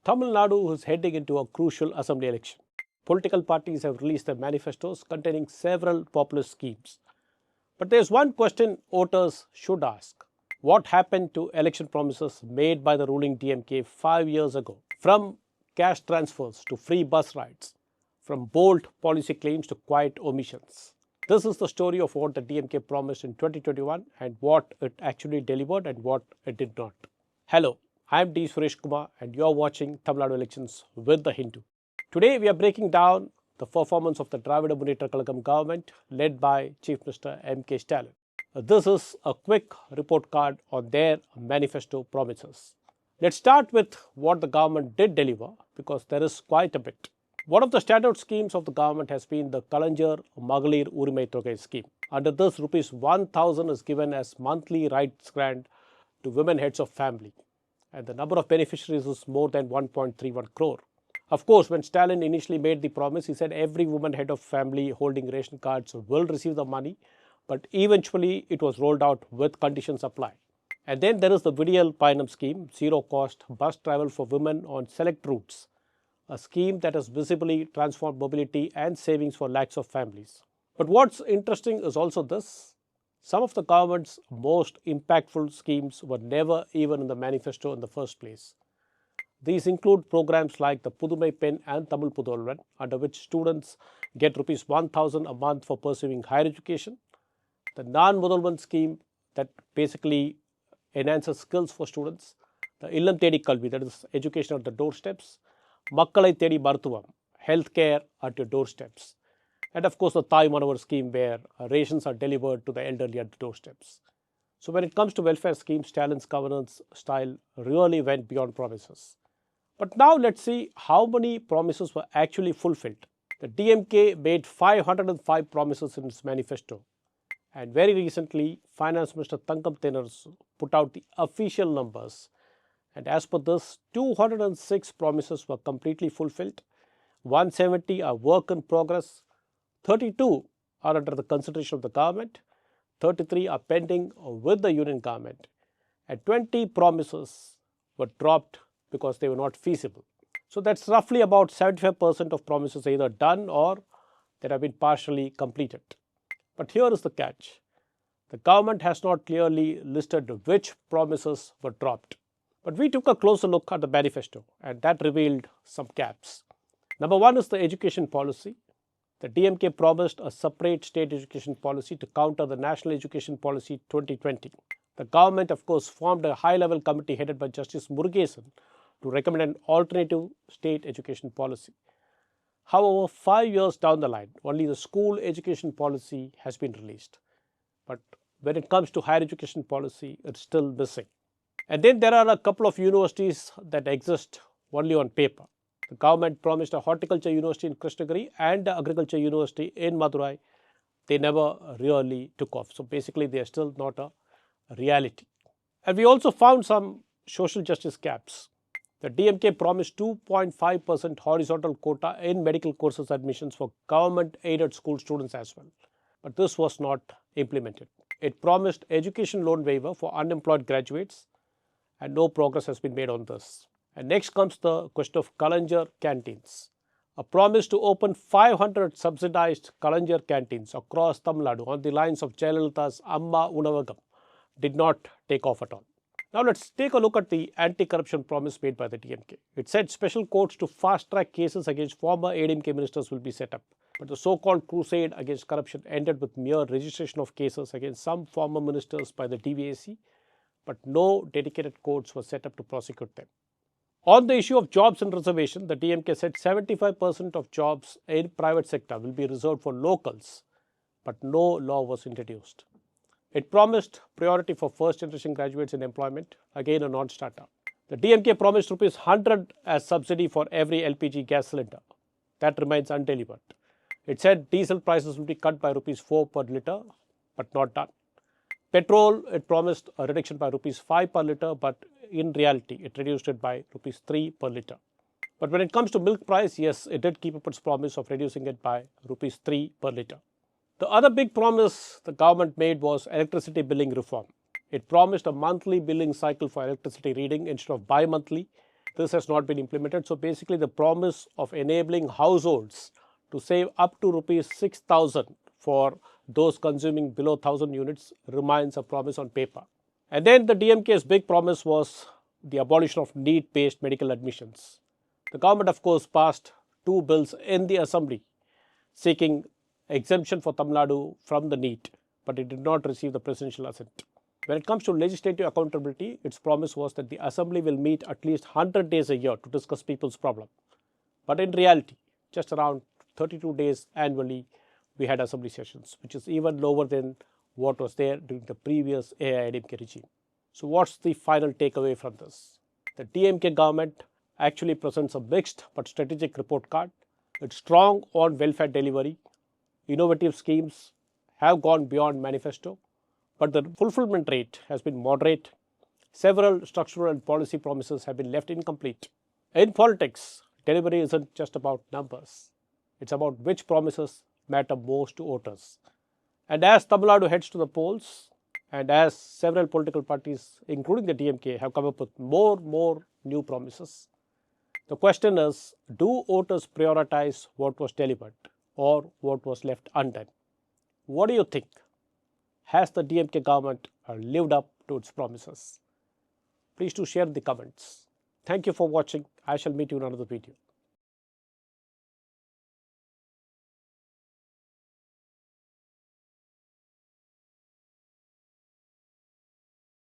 Tamil Nadu is heading into a crucial assembly election. Political parties have released their manifestos containing several populist schemes. But there's one question voters should ask. What happened to election promises made by the ruling DMK 5 years ago? From cash transfers to free bus rides, from bold policy claims to quiet omissions. This is the story of what the DMK promised in 2021 and what it actually delivered and what it did not. Hello, I am D. Suresh Kumar and you are watching Tamil Nadu Elections with the Hindu. Today we are breaking down the performance of the Dravida Munnetra Kalagam government led by Chief Minister M.K. Stalin. This is a quick report card on their manifesto promises. Let's start with what the government did deliver because there is quite a bit. One of the standout schemes of the government has been the Kalanjar Magalir Urimai Thogai scheme. Under this, rupees 1,000 is given as monthly rights grant to women heads of family, and the number of beneficiaries is more than 1.31 crore. Of course, when Stalin initially made the promise, he said every woman head of family holding ration cards will receive the money, but eventually it was rolled out with conditions applied. And then there is the Vidiyal Payanam scheme, zero cost bus travel for women on select routes, a scheme that has visibly transformed mobility and savings for lakhs of families. But what's interesting is also this. Some of the government's most impactful schemes were never even in the manifesto in the first place. These include programs like the Pudumai Pen and Tamil Pudolvan, under which students get rupees 1,000 a month for pursuing higher education, the Non-Mudalvan scheme that basically enhances skills for students, the Illam Tedi Kalvi, that is education at the doorsteps, Makkalai Tedi Marthuvam, healthcare at your doorsteps, and of course the Thai Manavar scheme where rations are delivered to the elderly at the doorsteps. So when it comes to welfare schemes, Stalin's governance style really went beyond promises. But now let's see how many promises were actually fulfilled. The DMK made 505 promises in its manifesto. And very recently, Finance Minister Thankam Thenarasu put out the official numbers. And as per this, 206 promises were completely fulfilled, 170 are work in progress, 32 are under the consideration of the government, 33 are pending with the union government, and 20 promises were dropped because they were not feasible. So that's roughly about 75% of promises either done or that have been partially completed. But here is the catch. The government has not clearly listed which promises were dropped. But we took a closer look at the manifesto and that revealed some gaps. Number one is the education policy. The DMK promised a separate state education policy to counter the National Education Policy 2020. The government, of course, formed a high-level committee headed by Justice Murugesan to recommend an alternative state education policy. However, 5 years down the line, only the school education policy has been released. But when it comes to higher education policy, it's still missing. And then there are a couple of universities that exist only on paper. The government promised a horticulture university in Krishnagiri and an agriculture university in Madurai. They never really took off. So basically, they are still not a reality. And we also found some social justice gaps. The DMK promised 2.5% horizontal quota in medical courses admissions for government-aided school students as well. But this was not implemented. It promised education loan waiver for unemployed graduates, and no progress has been made on this. And next comes the question of Kalanjar canteens. A promise to open 500 subsidized Kalanjar canteens across Tamil Nadu on the lines of Jayalalitha's Amma Unavagam did not take off at all. Now let's take a look at the anti-corruption promise made by the DMK. It said special courts to fast-track cases against former ADMK ministers will be set up. But the so-called crusade against corruption ended with mere registration of cases against some former ministers by the DVAC, but no dedicated courts were set up to prosecute them. On the issue of jobs and reservation, the DMK said 75% of jobs in private sector will be reserved for locals, but no law was introduced. It promised priority for first generation graduates in employment, again a non-starter. The DMK promised rupees 100 as subsidy for every LPG gas cylinder. That remains undelivered. It said diesel prices will be cut by rupees 4 per litre, but not done. Petrol, it promised a reduction by rupees 5 per litre, but in reality, it reduced it by rupees 3 per litre. But when it comes to milk price, yes, it did keep up its promise of reducing it by rupees 3 per litre. The other big promise the government made was electricity billing reform. It promised a monthly billing cycle for electricity reading instead of bi-monthly this has not been implemented. So basically the promise of enabling households to save up to rupees 6,000 for those consuming below 1,000 units remains a promise on paper. And then the DMK's big promise was the abolition of NEET-based medical admissions. The government, of course, passed 2 bills in the assembly seeking exemption for Tamil Nadu from the NEET, but it did not receive the presidential assent. When it comes to legislative accountability, its promise was that the assembly will meet at least 100 days a year to discuss people's problem. But in reality, just around 32 days annually, we had assembly sessions, which is even lower than what was there during the previous AIADMK regime. So what's the final takeaway from this? The DMK government actually presents a mixed but strategic report card. It's strong on welfare delivery. Innovative schemes have gone beyond manifesto, but the fulfillment rate has been moderate. Several structural and policy promises have been left incomplete. In politics, delivery isn't just about numbers. It's about which promises matter most to voters. And as Tamil Nadu heads to the polls, and as several political parties, including the DMK, have come up with more new promises, the question is, do voters prioritize what was delivered or what was left undone? What do you think? Has the DMK government lived up to its promises? Please do share in the comments. Thank you for watching. I shall meet you in another video.